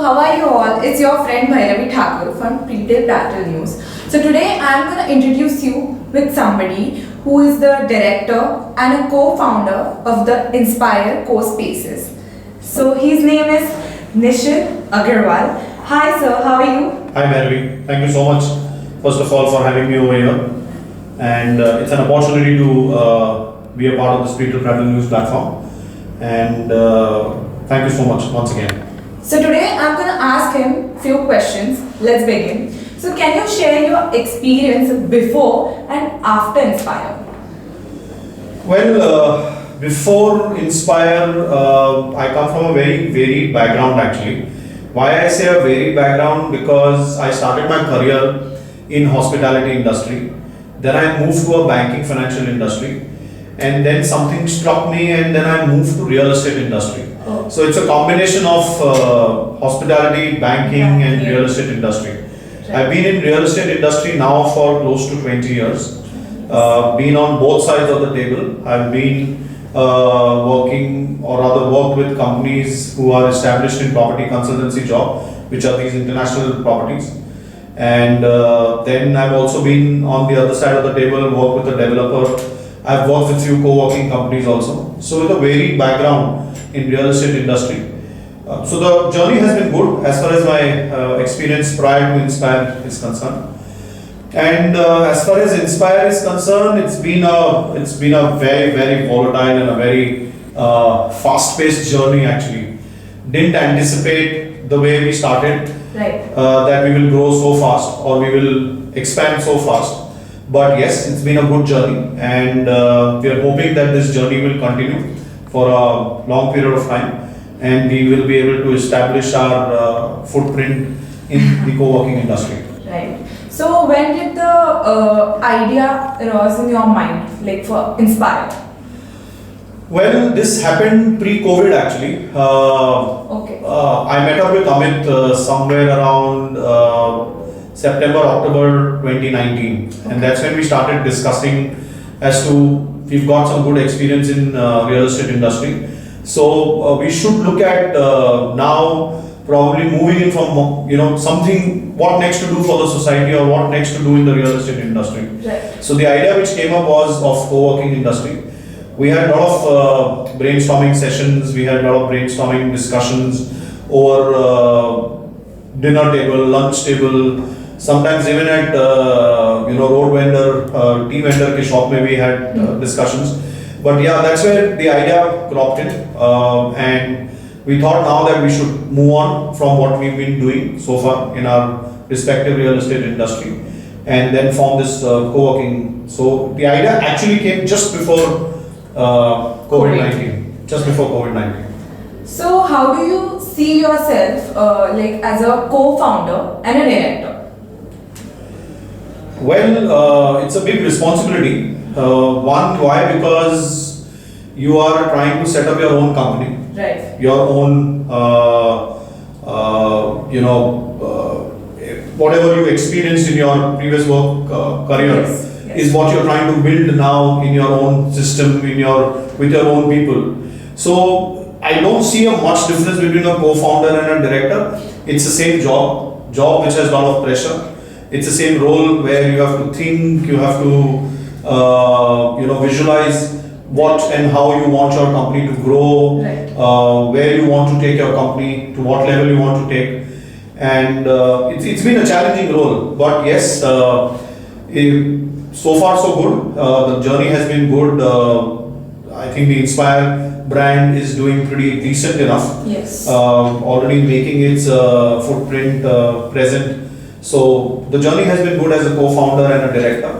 how are you all? It's your friend Bhairavi Thakur from Prittle Prattle News. So today I'm going to introduce you with somebody who is the director and a co-founder of the Inspire CoSpaces. So his name is Nisshith Agarrwal. Hi sir, how are you? Hi Bhairavi, thank you so much first of all for having me over here, and it's an opportunity to be a part of this Prittle Prattle News platform, and thank you so much once again. So today I'm going to ask him few questions. Let's begin. So can you share your experience before and after Inspire? Well, before Inspire, I come from a very varied background actually. Why I say a varied background? Because I started my career in hospitality industry. Then I moved to a banking financial industry. And then something struck me and then I moved to real estate industry. Oh. So it's a combination of hospitality, banking and real estate industry. Right. I've been in real estate industry now for close to 20 years. Been on both sides of the table. I've been working or rather worked with companies who are established in property consultancy job, which are these international properties. And then I've also been on the other side of the table, worked with a developer. I've worked with few co-working companies also. So with a varied background in real estate industry. So the journey has been good as far as my experience prior to Inspire is concerned. And as far as Inspire is concerned, it's been a very volatile and a very fast-paced journey actually. Didn't anticipate the way we started, Right. that we will grow so fast or we will expand so fast. But yes, it's been a good journey, and we are hoping that this journey will continue for a long period of time, and we will be able to establish our footprint in the co-working industry. Right. So when did the idea arose in your mind, like for Inspire? Well, this happened pre-COVID actually. Okay. I met up with Amit somewhere around September, October 2019, and that's when we started discussing as to we've got some good experience in real estate industry. So we should look at now probably moving in from something what next to do for the society or what next to do in the real estate industry. Right. So the idea which came up was of co-working industry. We had a lot of brainstorming sessions, we had a lot of brainstorming discussions over dinner table, lunch table, sometimes even at road vendor, tea vendor ke shop mein we had discussions. But yeah, that's where the idea cropped in, and we thought now that we should move on from what we've been doing so far in our respective real estate industry and then form this co-working. So the idea actually came just before COVID-19, just before COVID-19. So how do you see yourself like as a co-founder and a director? Well, it's a big responsibility. One, why? Because you are trying to set up your own company. Right. Your own, whatever you experienced in your previous work career is what you're trying to build now in your own system, with your own people. So I don't see a much difference between a co-founder and a director. It's the same job which has a lot of pressure. It's the same role where you have to think, you have to visualize what and how you want your company to grow, Right. Where you want to take your company, to what level you want to take, and it's been a challenging role. But yes, so far so good. The journey has been good. I think the Inspire brand is doing pretty decent enough. Yes. Already making its footprint present. So the journey has been good as a co-founder and a director.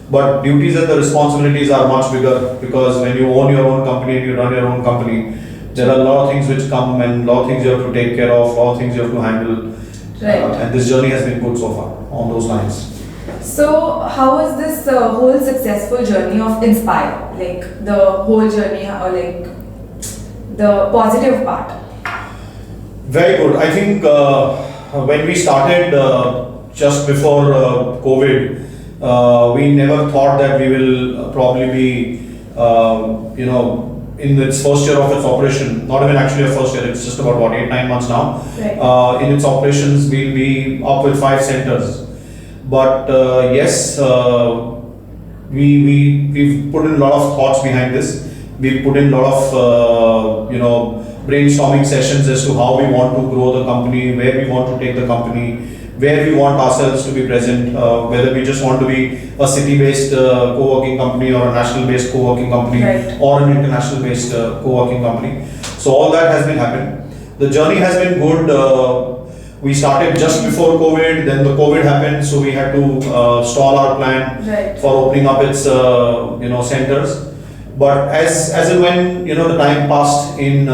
But duties and the responsibilities are much bigger, because when you own your own company and you run your own company, there are a lot of things which come and a lot of things you have to take care of, a lot of things you have to handle. Right. And this journey has been good so far on those lines. So how was this whole successful journey of Inspire? Like the whole journey, or like the positive part? Very good. I think when we started just before COVID, we never thought that we will probably be in its first year of its operation, not even actually a first year, it's just about what, 8-9 months now. Right. In its operations, we'll be up with 5 centers. But yes, we've put in a lot of thoughts behind this. We've put in a lot of brainstorming sessions as to how we want to grow the company, where we want to take the company, where we want ourselves to be present, whether we just want to be a city-based co-working company or a national-based co-working company, Right. or an international-based co-working company. So all that has been happening. The journey has been good. We started just before COVID, then the COVID happened, so we had to stall our plan Right. for opening up its centers. But as and when the time passed in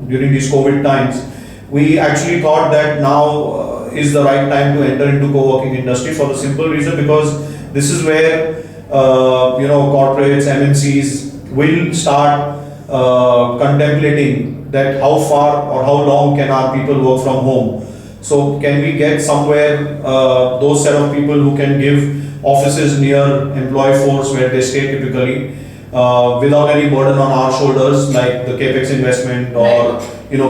during these COVID times, we actually thought that now is the right time to enter into co-working industry, for the simple reason because this is where corporates, MNCs will start contemplating that how far or how long can our people work from home. So can we get somewhere those set of people who can give offices near employee force where they stay typically, without any burden on our shoulders, like the capex investment or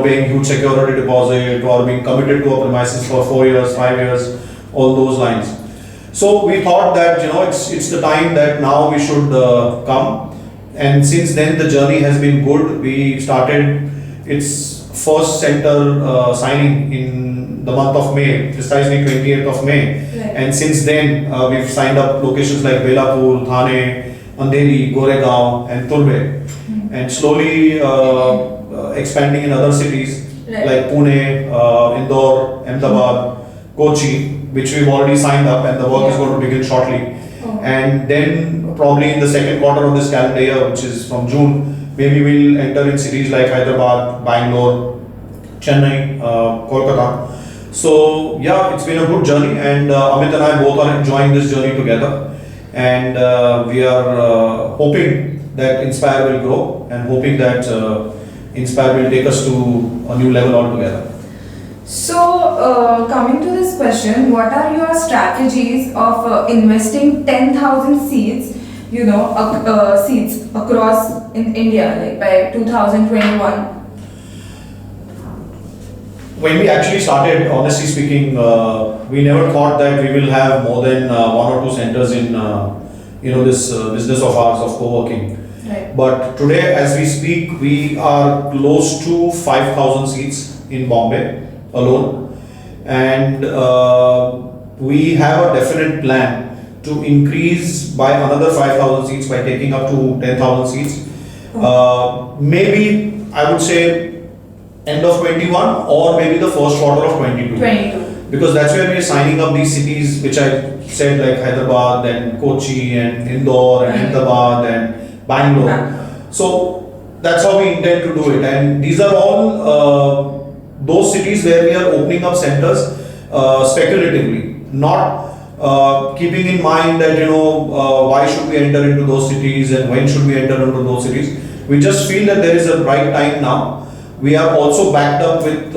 paying huge security deposit or being committed to a premises for 4 years, 5 years, all those lines. So we thought that it's the time that now we should come, and since then the journey has been good. We started its first center signing in the month of May, precisely 28th of May, Right. and since then we've signed up locations like Belapur, Thane, Andheri, Goregaon and Turbe, and slowly expanding in other cities Right. like Pune, Indore, Ahmedabad, Kochi, which we've already signed up, and the work is going to begin shortly. Oh. And then probably in the second quarter of this calendar year, which is from June, maybe we'll enter in cities like Hyderabad, Bangalore, Chennai, Kolkata. So yeah, it's been a good journey, and Amit and I both are enjoying this journey together. And we are hoping that Inspire will grow, and hoping that Inspire will take us to a new level altogether. So, coming to this question, what are your strategies of investing 10,000 seats, seats across in India, like by 2021? When we actually started, honestly speaking, we never thought that we will have more than 1 or 2 centers in this business of ours of co-working. Right. But today, as we speak, we are close to 5,000 seats in Bombay alone, and we have a definite plan to increase by another 5,000 seats by taking up to 10,000 seats. Maybe I would say end of 21 or maybe the first quarter of 22. 22. Because that's where we are signing up these cities which I said, like Hyderabad and Kochi and Indore and Ahmedabad and Bangalore. So that's how we intend to do it, and these are all those cities where we are opening up centers speculatively, not keeping in mind that why should we enter into those cities and when should we enter into those cities. We just feel that there is a right time now. We are also backed up with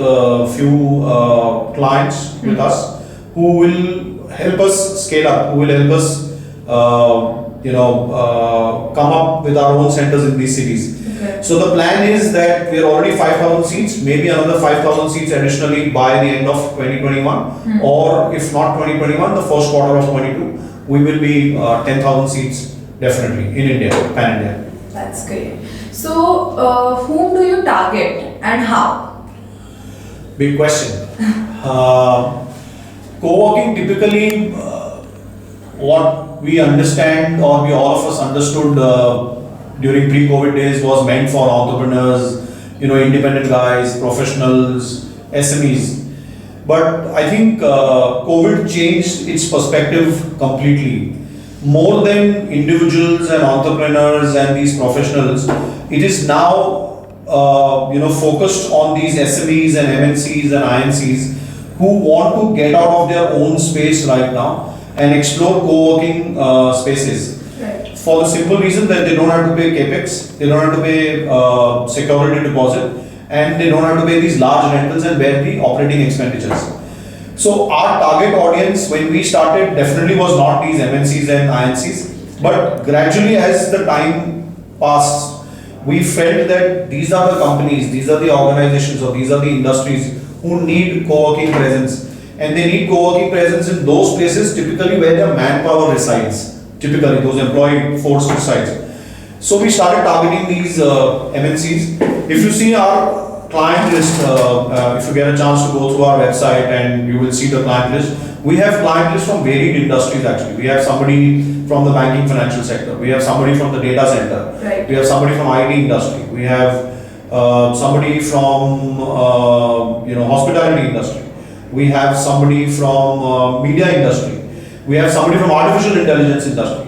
few clients with us who will help us scale up, who will help us come up with our own centers in these cities. Okay. So the plan is that we are already 5,000 seats, maybe another 5,000 seats additionally by the end of 2021, or if not 2021, the first quarter of 22, we will be 10,000 seats definitely in India, pan-India. That's great. So, whom do you target and how? Big question. Co-working typically, what we understand or we all of us understood during pre-COVID days was meant for entrepreneurs, independent guys, professionals, SMEs. But I think COVID changed its perspective completely. More than individuals and entrepreneurs and these professionals, it is now focused on these SMEs and MNCs and INCs who want to get out of their own space right now and explore co-working spaces. Right. For the simple reason that they don't have to pay capex, they don't have to pay security deposit, and they don't have to pay these large rentals and bear the operating expenditures. So our target audience when we started definitely was not these MNCs and INCs, but gradually as the time passed, we felt that these are the companies, these are the organizations, or these are the industries who need co-working presence. And they need co-working presence in those places typically where their manpower resides, typically those employee force resides. So we started targeting these MNCs. If you see our client list, if you get a chance to go through our website and you will see the client list, we have client lists from varied industries actually. We have somebody from the banking financial sector. We have somebody from the data center. Right. We have somebody from IT industry. We have somebody from hospitality industry. We have somebody from media industry. We have somebody from artificial intelligence industry.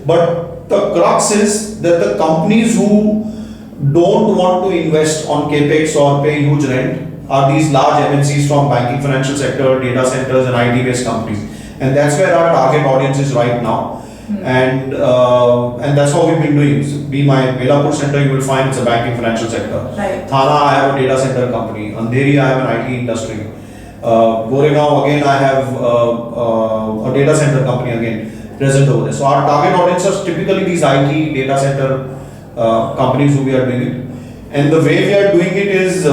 But the crux is that the companies who don't want to invest on capex or pay huge rent are these large MNCs from banking financial sector, data centers and IT based companies. And that's where our target audience is right now. And that's how we've been doing. So be my Belapur center, you will find it's a banking financial sector. Right. Thana, I have a data center company. Andheri, I have an IT industry. Goregaon, again, I have a data center company again present over there. So our target audience is typically these IT data center companies who we are doing it. And the way we are doing it is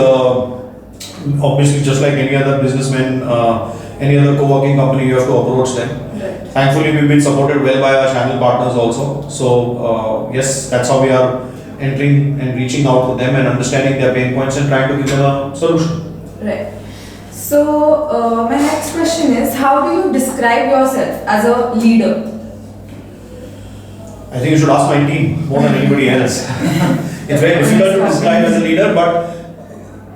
obviously just like any other businessman, any other co-working company, you have to approach them. Right. Thankfully, we've been supported well by our channel partners also. So yes, that's how we are entering and reaching out to them and understanding their pain points and trying to give them a solution. Right. So, my next question is, how do you describe yourself as a leader? I think you should ask my team more than anybody else. It's very difficult to describe as a leader, but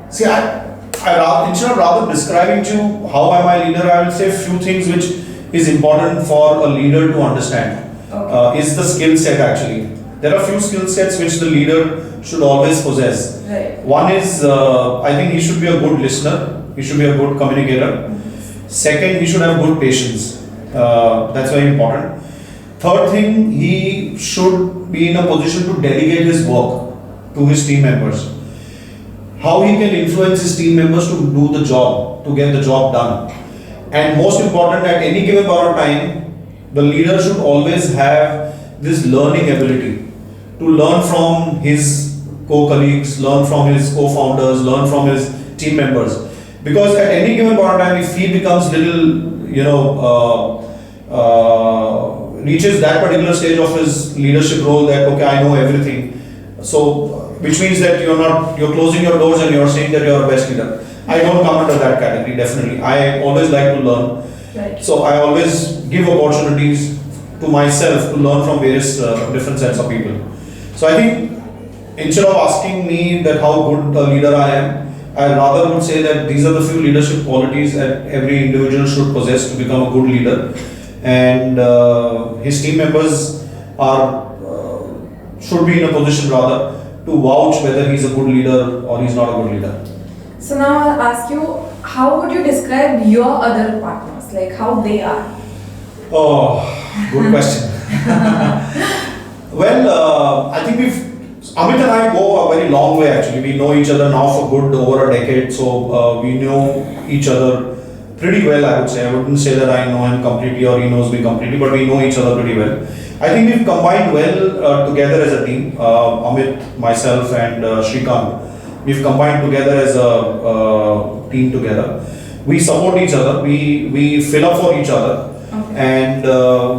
see, instead of rather describing to you how am I a leader, I will say a few things which is important for a leader to understand. Okay. Is the skill set actually. There are few skill sets which the leader should always possess. Right. One is, I think he should be a good listener. He should be a good communicator. Second, he should have good patience. That's very important. Third thing, he should be in a position to delegate his work to his team members. How he can influence his team members to do the job, to get the job done. And most important, at any given point of time, the leader should always have this learning ability to learn from his co-colleagues, learn from his co-founders, learn from his team members. Because at any given point of time, if he becomes reaches that particular stage of his leadership role that, okay, I know everything. So, which means that you're closing your doors and you're saying that you're a best leader. I don't come under that category, definitely. I always like to learn. Right. So, I always give opportunities to myself to learn from various different sets of people. So, I think instead of asking me that how good a leader I am, I rather would say that these are the few leadership qualities that every individual should possess to become a good leader. And his team members should be in a position rather to vouch whether he's a good leader or he's not a good leader. So now I'll ask you, how would you describe your other partners, like how they are? Oh, good question. Well, I think Amit and I go a very long way actually. We know each other now for good over a decade, so we know each other pretty well, I would say. I wouldn't say that I know him completely or he knows me completely, but we know each other pretty well. I think we've combined well together as a team. Amit, myself and Shrikant, we've combined together as a team together. We support each other, we fill up for each other. Okay. And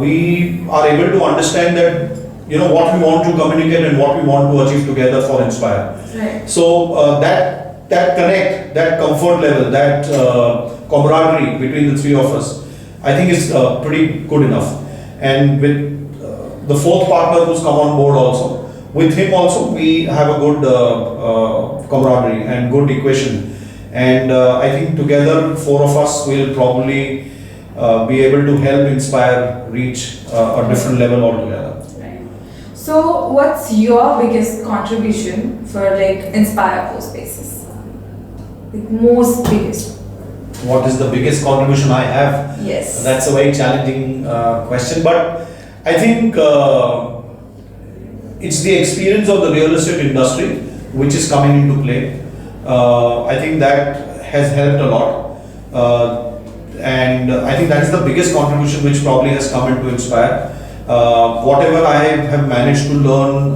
we are able to understand that what we want to communicate and what we want to achieve together for Inspire. Right. So that connect, that comfort level, that camaraderie between the three of us, I think is pretty good enough. And with the fourth partner who's come on board also, with him also we have a good camaraderie and good equation. And I think together four of us will probably be able to help Inspire reach a different level altogether. So, what's your biggest contribution for Inspire CoSpaces? Most biggest. What is the biggest contribution I have? Yes. That's a very challenging question, but I think it's the experience of the real estate industry which is coming into play. I think that has helped a lot, and I think that is the biggest contribution which probably has come into Inspire. Whatever I have managed to learn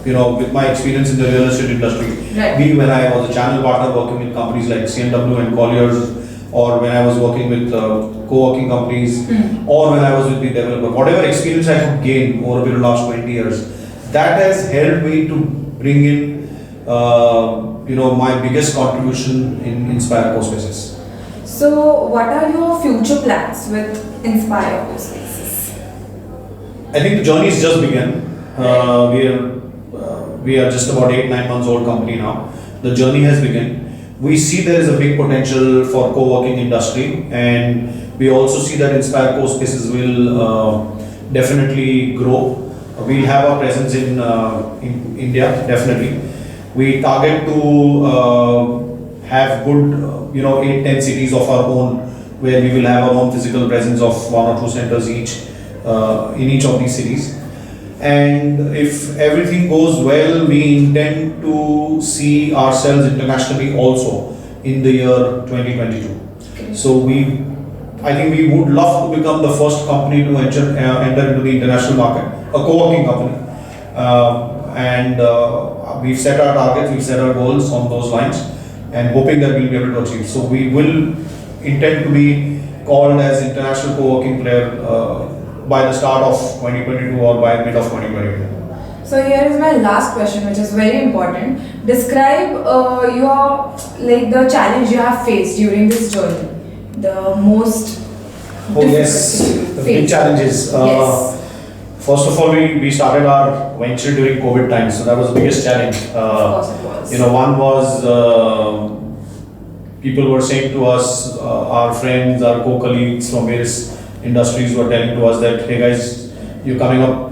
with my experience in the real estate industry, Right. be when I was a channel partner working with companies like CNW and Colliers, or when I was working with co-working companies, or when I was with the developer, whatever experience I could gain over the last 20 years, that has helped me to bring in, my biggest contribution in Inspire CoSpaces. So, what are your future plans with Inspire CoSpaces? I think the journey has just begun. We are just about 8-9 months old company now. The journey has begun. We see there is a big potential for co-working industry, and we also see that Inspire CoSpaces will definitely grow. We'll have our presence in India, definitely. We target to have good, 8-10 cities of our own, where we will have our own physical presence of 1 or 2 centers each in each of these cities. And if everything goes well, we intend to see ourselves internationally also in the year 2022. Okay. So I think we would love to become the first company to enter into the international market, a co-working company. We've set our targets, we've set our goals on those lines, and hoping that we'll be able to achieve. So we will intend to be called as international co-working player by the start of 2022 or by mid of 2022. So here is my last question, which is very important. Describe the challenge you have faced during this journey. The most The big challenges. Yes. First of all, we started our venture during COVID times, so that was the biggest challenge. Of course it was. One was people were saying to us, our friends, our co-colleagues from various industries were telling to us that, hey guys, you're coming up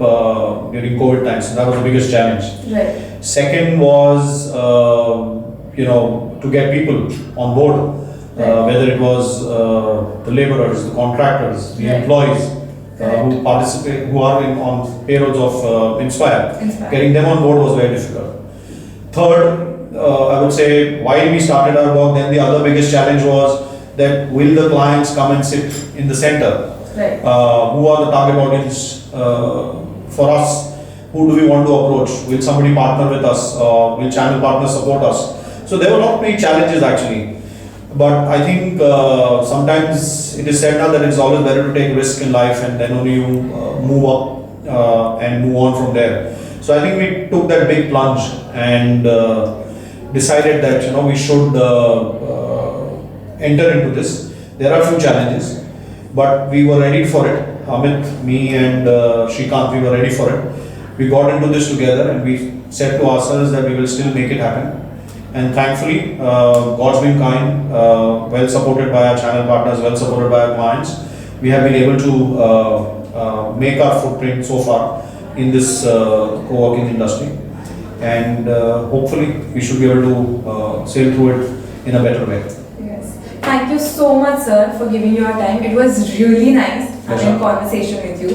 during COVID times, so that was the biggest challenge. Right. Second was, to get people on board. Whether it was the laborers, the contractors, the Right. employees who participate, who are on payrolls of Inspire. Inspire. Getting them on board was very difficult. Third, I would say, while we started our work, then the other biggest challenge was that will the clients come and sit in the center? Right. Who are the target audience for us? Who do we want to approach? Will somebody partner with us? Will channel partners support us? So there were not many challenges actually. But I think sometimes it is said now that it's always better to take risk in life, and then only you move up and move on from there. So I think we took that big plunge and decided that we should enter into this. There are a few challenges, but we were ready for it. Amit, me and Shrikant, we were ready for it. We got into this together and we said to ourselves that we will still make it happen. And thankfully, God's been kind, well supported by our channel partners, well supported by our clients. We have been able to make our footprint so far in this co-working industry. And hopefully, we should be able to sail through it in a better way. Yes. Thank you so much, sir, for giving your time. It was really nice having Pleasure. a conversation with you.